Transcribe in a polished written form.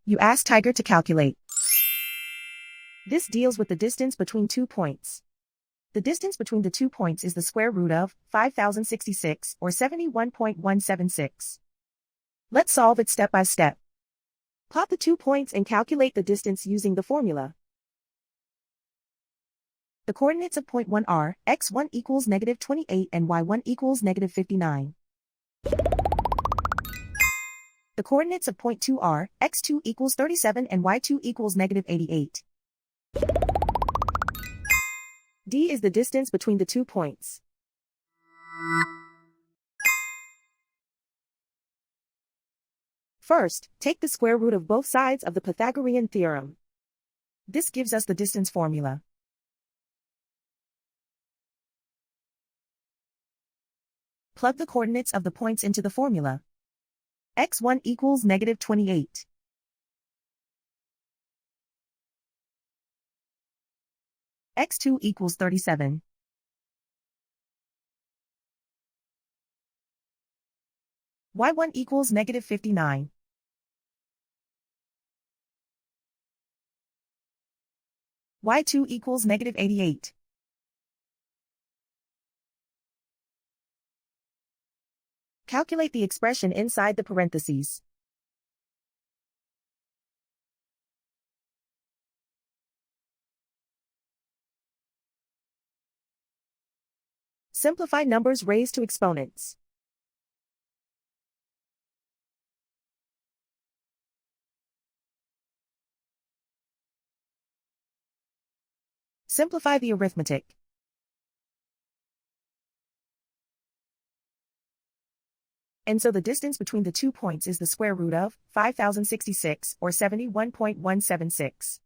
You ask Tiger to calculate. This deals with the distance between 2 points. The distance between the 2 points is the square root of 5066 or 71.176. Let's solve it step by step. Plot the 2 points and calculate the distance using the formula. The coordinates of point 1 are x1 equals -28 and y1 equals -59. The coordinates of point 2 are x2 equals 37 and y2 equals -88. D is the distance between the 2 points. First, take the square root of both sides of the Pythagorean theorem. This gives us the distance formula. Plug the coordinates of the points into the formula. x1 equals -28. x2 equals 37. y1 equals -59. y2 equals -88. Calculate the expression inside the parentheses. Simplify numbers raised to exponents. Simplify the arithmetic. And so the distance between the 2 points is the square root of 5066 or 71.176.